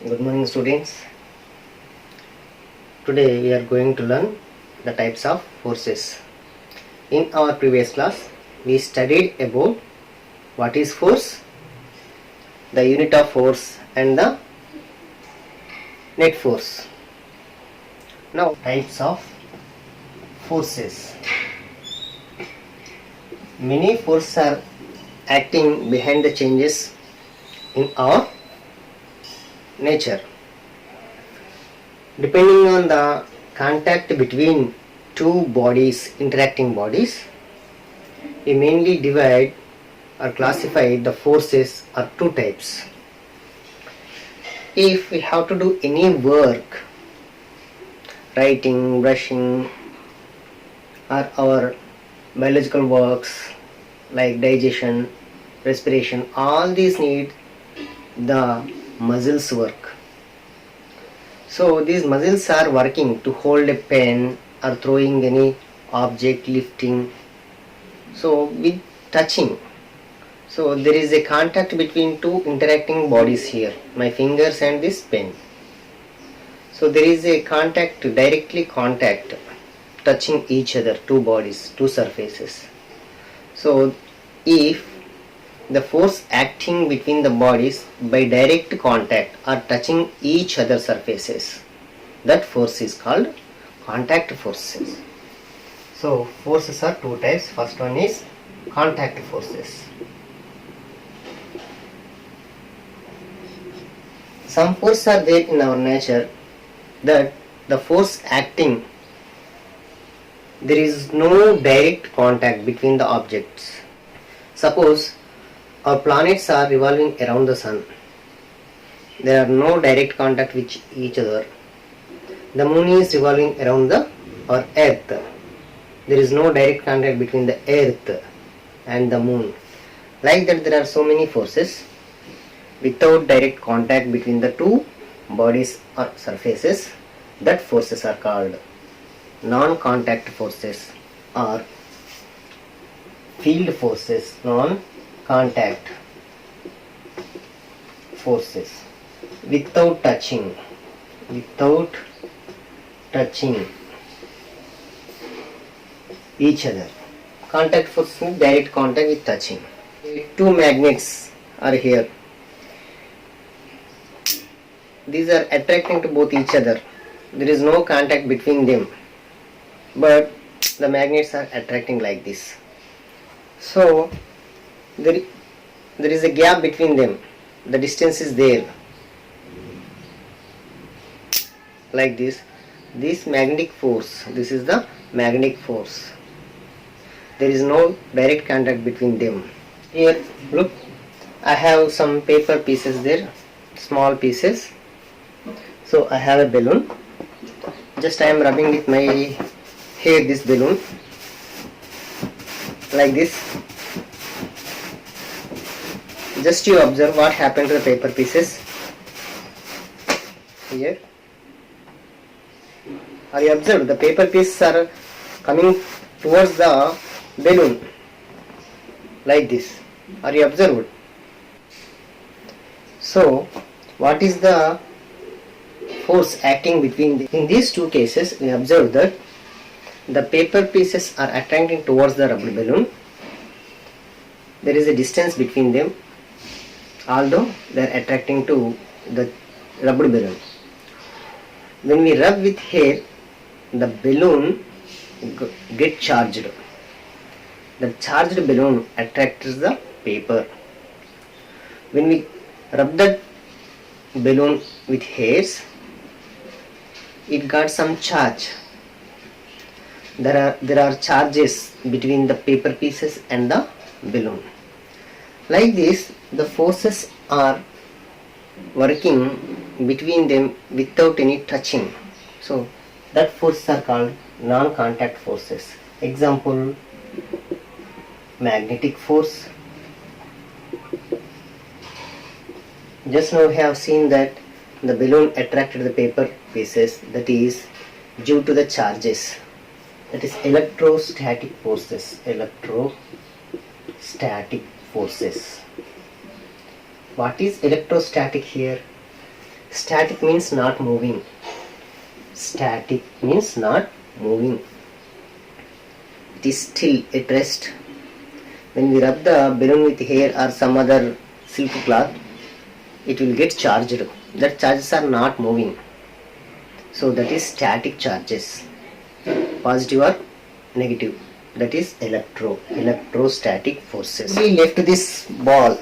Good morning, students. Today we are going to learn the types of forces. In our previous class, we studied about what is force, the unit of force and the net force. Now, types of forces. Many forces are acting behind the changes in our nature. Depending on the contact between two bodies, interacting bodies, we mainly divide or classify the forces are two types. If we have to do any work, writing, brushing, or our biological works like digestion, respiration, all these need the muscles work. So these muscles are working to hold a pen or throwing any object, lifting. So with touching, so there is a contact between two interacting bodies here, my fingers and this pen. So there is a contact, directly contact, touching each other, two bodies, two surfaces. So if the force acting between the bodies by direct contact or touching each other surfaces, that force is called contact forces. So forces are two types. First one is contact forces. Some forces are there in our nature that the force acting, there is no direct contact between the objects. Suppose our planets are revolving around the sun. There are no direct contact with each other. The moon is revolving around our earth. There is no direct contact between the earth and the moon. Like that, there are so many forces without direct contact between the two bodies or surfaces. That forces are called non-contact forces or field forces. Non-contact forces without touching each other. Contact force means direct contact with touching. Two magnets are here. These are attracting to both each other. There is no contact between them, but the magnets are attracting like this. So there is a gap between them. The distance is there. Like this. This magnetic force, this is the magnetic force. There is no direct contact between them. Here, look, I have some paper pieces there, small pieces. So I have a balloon. Just I am rubbing with my hair this balloon, like this. Just you observe what happened to the paper pieces. Here, are you observed? The paper pieces are coming towards the balloon, like this. Are you observed? So, what is the force acting between in these two cases? We observe that the paper pieces are attracting towards the rubber balloon. There is a distance between them, although they are attracting to the rubber balloon. When we rub with hair, the balloon get charged. The charged balloon attracts the paper. When we rub that balloon with hairs, it got some charge. There are charges between the paper pieces and the balloon. Like this, the forces are working between them without any touching. So that forces are called non-contact forces. Example, magnetic force. Just now we have seen that the balloon attracted the paper pieces, that is due to the charges. That is electrostatic forces. Electrostatic forces. What is electrostatic here? Static means not moving. Static means not moving. It is still at rest. When we rub the balloon with hair or some other silk cloth, it will get charged. That charges are not moving. So that is static charges. Positive or negative. That is electrostatic forces. We left this ball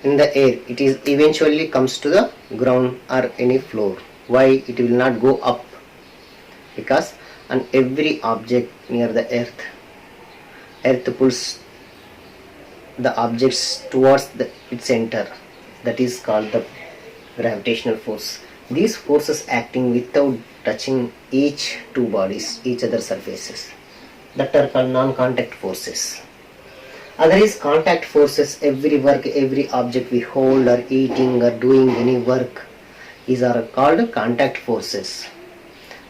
in the air. It is eventually comes to the ground or any floor. Why it will not go up? Because on every object near the earth pulls the objects towards its center. That is called the gravitational force. These forces acting without touching each two bodies, each other surfaces, that are called non-contact forces. Other is contact forces. Every work, every object we hold or eating or doing any work is are called contact forces.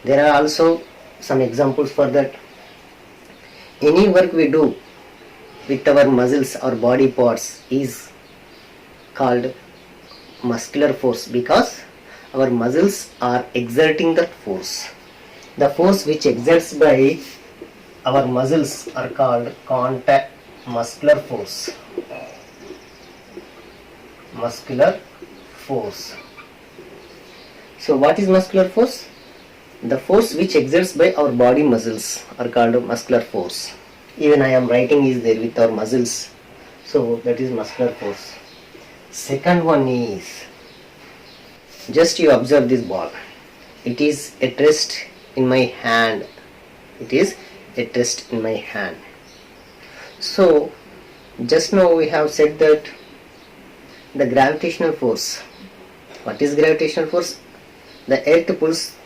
There are also some examples for that. Any work we do with our muscles or body parts is called muscular force, because our muscles are exerting that force. The force which exerts by our muscles are called contact muscular force. Muscular force. So what is muscular force? The force which exerts by our body muscles are called muscular force. Even I am writing is there with our muscles. So that is muscular force. Second one is, just you observe this ball. It is at rest in my hand. It is at rest in my hand. So just now we have said that the gravitational force. What is gravitational force? The earth pulls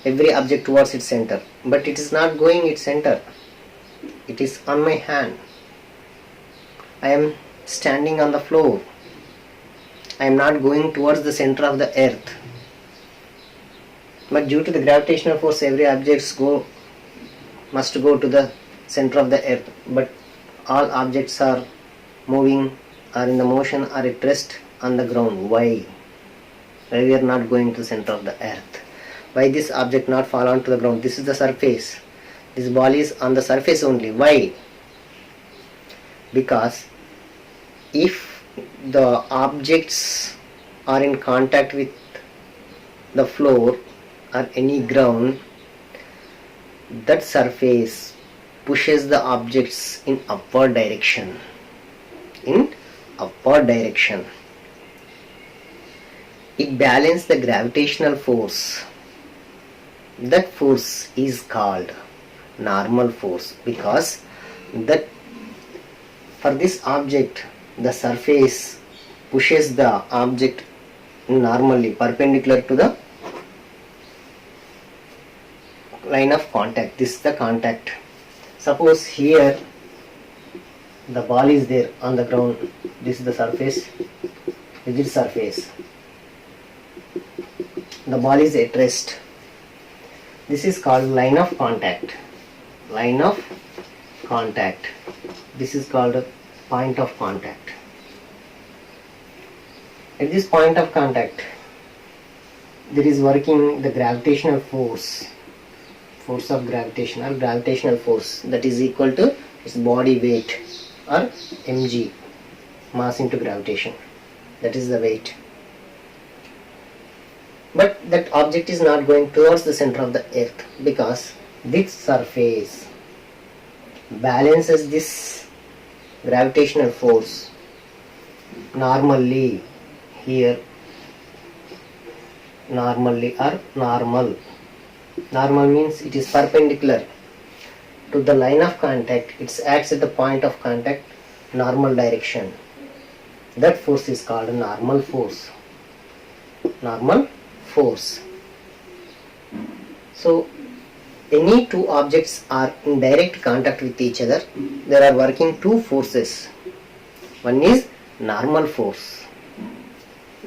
every object towards its center, but it is not going its center. It is on my hand. I am standing on the floor. I am not going towards the center of the earth. But due to the gravitational force, every object must go to the center of the earth. But all objects are moving, are in the motion, are at rest on the ground. Why? Why we are not going to the center of the earth? Why this object not fall onto the ground? This is the surface. This ball is on the surface only. Why? Because if the objects are in contact with the floor or any ground, that surface pushes the objects in upward direction. In upward direction. It balances the gravitational force. That force is called normal force, because that for this object the surface pushes the object normally perpendicular to the line of contact. This is the contact. Suppose here the ball is there on the ground. This is the surface. This is surface. The ball is at rest. This is called line of contact. Line of contact. This is called a point of contact. At this point of contact, there is working the gravitational force. Force of gravitation or gravitational force, that is equal to its body weight or mg, mass into gravitation. That is the weight. But that object is not going towards the center of the earth, because this surface balances this gravitational force normally here, normally or normal. Normal means it is perpendicular to the line of contact. It acts at the point of contact, normal direction. That force is called normal force. Normal force. So any two objects are in direct contact with each other, there are working two forces. One is normal force,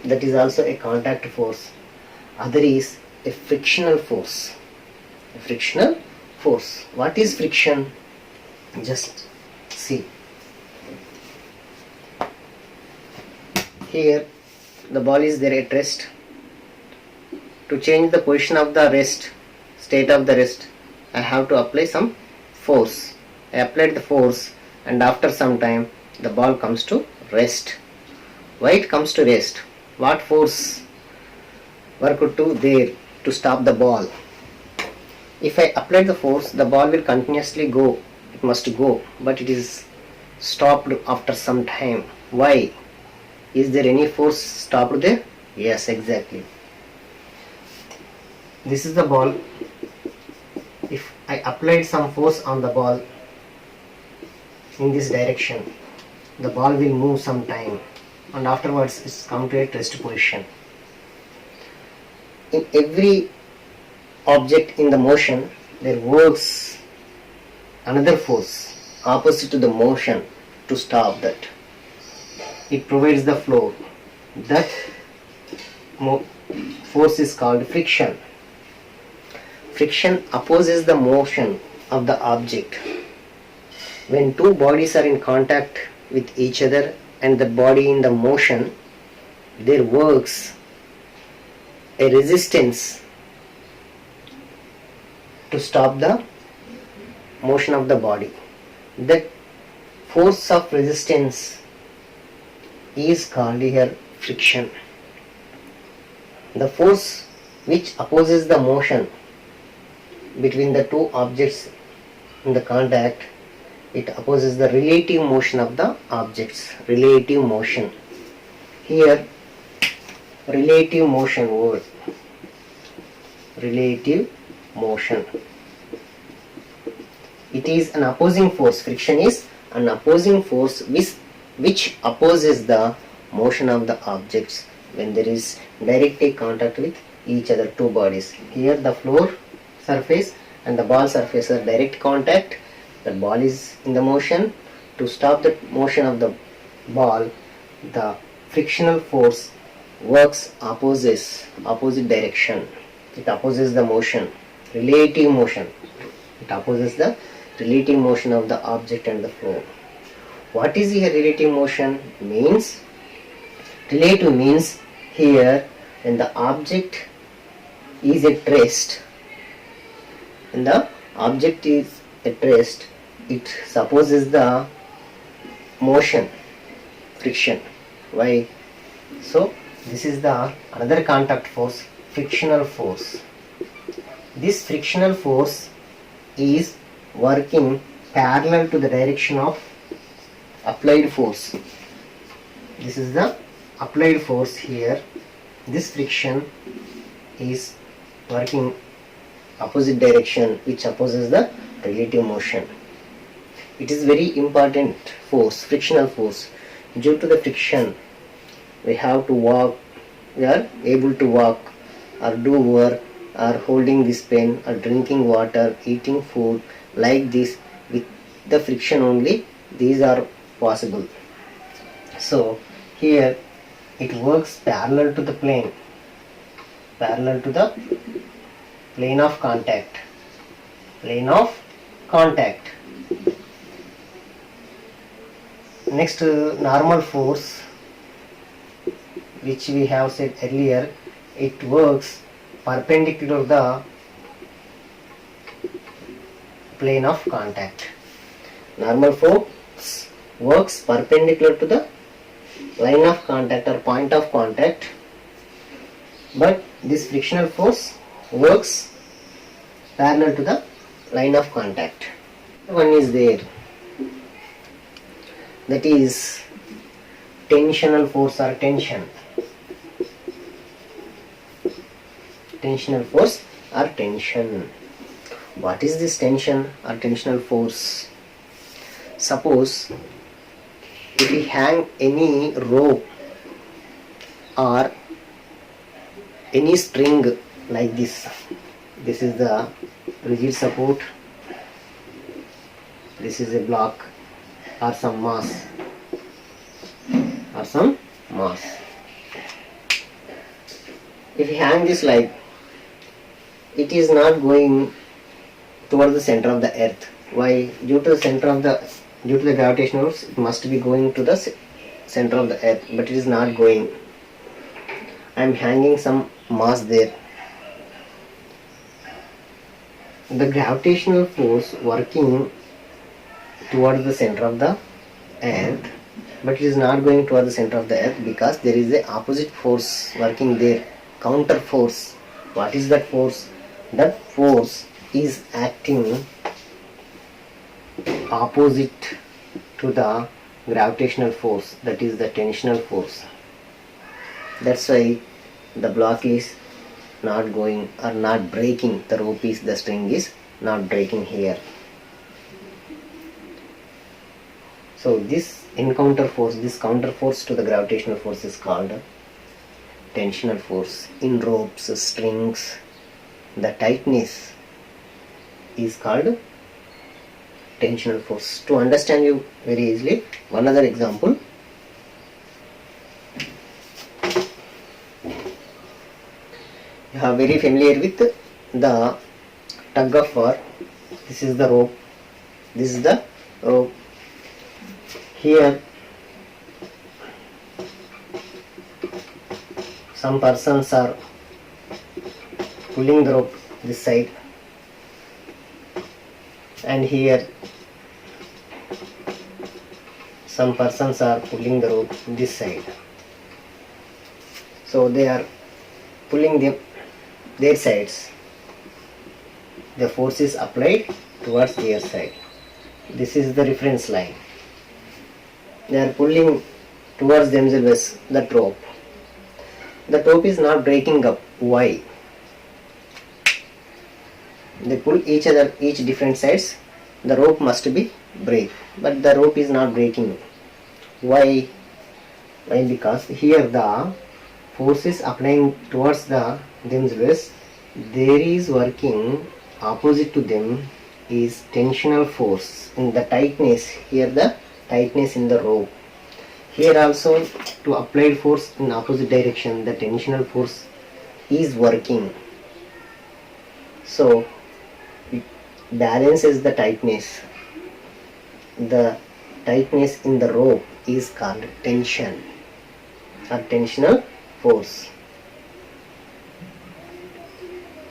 that is also a contact force. Other is a frictional force. A frictional force. What is friction? Just see. Here the ball is there at rest. To change the position of the rest, state of the rest, I have to apply some force. I applied the force, and after some time the ball comes to rest. Why it comes to rest? What force worked to there to stop the ball? If I apply the force, the ball will continuously go. It must go, but it is stopped after some time. Why? Is there any force stopped there? Yes, exactly. This is the ball. If I applied some force on the ball in this direction, the ball will move some time, and afterwards it's come to a rest position. In every object in the motion, there works another force opposite to the motion to stop that. It provides the flow. That force is called friction. Friction opposes the motion of the object. When two bodies are in contact with each other and the body in the motion, there works a resistance to stop the motion of the body. That force of resistance is called here friction. The force which opposes the motion between the two objects in the contact, it opposes the relative motion of the objects. Relative motion. Here, relative motion word. Relative motion. It is an opposing force. Friction is an opposing force which opposes the motion of the objects when there is direct contact with each other, two bodies. Here the floor surface and the ball surface are direct contact. The ball is in the motion. To stop the motion of the ball, the frictional force works opposite direction. It opposes the motion, relative motion. It opposes the relative motion of the object and the floor. What is here relative motion means? Relative means here when the object is at rest, when the object is at rest, it supposes the motion, friction. Why? So this is the another contact force, frictional force. This frictional force is working parallel to the direction of applied force. This is the applied force here. This friction is working opposite direction which opposes the relative motion. It is very important force, frictional force. Due to the friction, we have to walk, we are able to walk or do work or holding this pen or drinking water, eating food like this. With the friction only these are possible. So here it works parallel to the plane, parallel to the plane of contact, plane of contact. Next, normal force, which we have said earlier, it works perpendicular to the plane of contact. Normal force works perpendicular to the line of contact or point of contact, but this frictional force works parallel to the line of contact. One is there, that is tensional force or tension. Tensional force or tension. What is this tension or tensional force? Suppose if we hang any rope or any string like this, this is the rigid support, this is a block or some mass, if we hang this like, it is not going towards the center of the earth. Why? Due to the gravitational force, it must be going to the center of the earth, but it is not going. I'm hanging some mass there. The gravitational force working towards the center of the earth, but it is not going towards the center of the earth because there is a opposite force working there, counter force. What is that force? That force is acting opposite to the gravitational force, that is the tensional force. That's why the block is not going or not breaking. The rope is, the string is not breaking here. So this encounter force, this counter force to the gravitational force is called tensional force. In ropes, strings, the tightness is called tensional force. To understand you very easily, one other example. You are very familiar with the tug of war. This is the rope. This is the rope. Here some persons are pulling the rope this side, and here some persons are pulling the rope this side. So they are pulling their sides. The force is applied towards their side. This is the reference line. They are pulling towards themselves that rope. The rope is not breaking up. Why? They pull each different sides. The rope must be break, but the rope is not breaking. Why? Why? Because here the force is applying towards themselves. There is working opposite to them is tensional force in the tightness. Here the tightness in the rope. Here also to apply force in opposite direction, the tensional force is working. So it balances the tightness. The tightness in the rope is called tension or tensional force.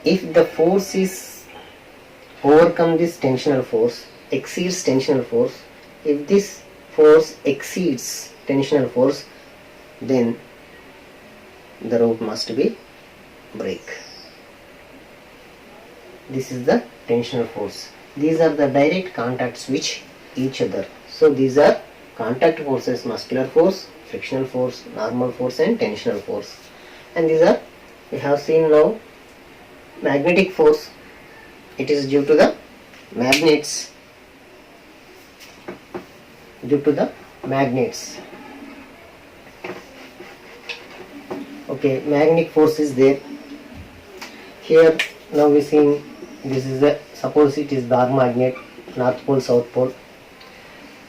If the force is overcome this tensional force, exceeds tensional force, if this force exceeds tensional force, then the rope must be break. This is the tensional force. These are the direct contacts which each other. So these are contact forces: muscular force, frictional force, normal force and tensional force. And these are, we have seen now, magnetic force. It is due to the magnets. Due to the magnets. Okay, magnetic force is there. Here now we see this is the, suppose it is bar magnet, north pole, south pole.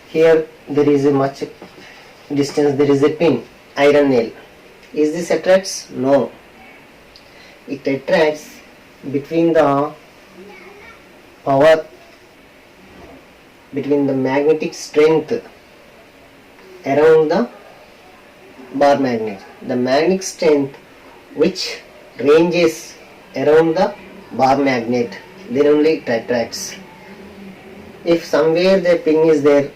Here there is a much distance, there is a pin, iron nail. Is this attracts? No. It attracts between the power, between the magnetic strength around the bar magnet. The magnetic strength which ranges around the bar magnet, then only it attracts. If somewhere the pin is there,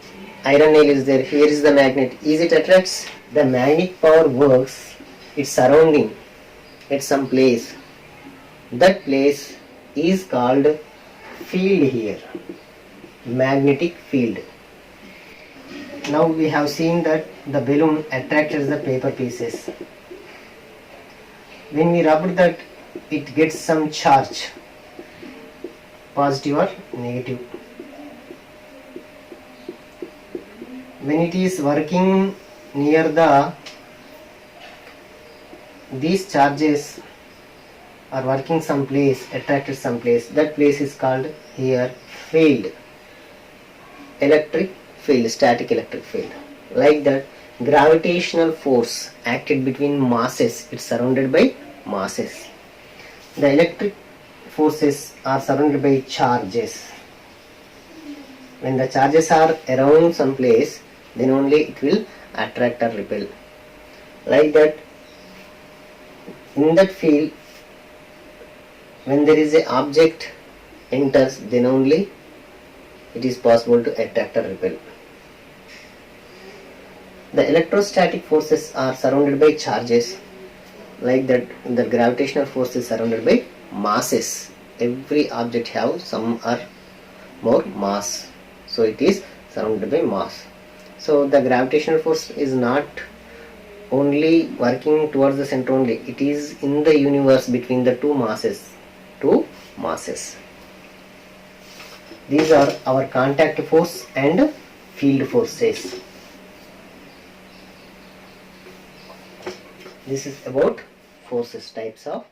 iron nail is there, here is the magnet, is it attracts? The magnetic power works, its surrounding at some place. That place is called field here, magnetic field. Now we have seen that the balloon attracts the paper pieces. When we rub that, it gets some charge, positive or negative. When it is working near these charges are working some place, attracted some place, that place is called here field, electric field, static electric field. Like that, gravitational force acted between masses, it's surrounded by masses. The electric forces are surrounded by charges. When the charges are around some place, then only it will attract or repel. Like that, in that field, when there is a object enters, then only it is possible to attract or repel. The electrostatic forces are surrounded by charges, like that the gravitational force is surrounded by masses. Every object have some or more mass, so it is surrounded by mass. So the gravitational force is not only working towards the center only, it is in the universe between the two masses. These are our contact force and field forces. This is about forces, types of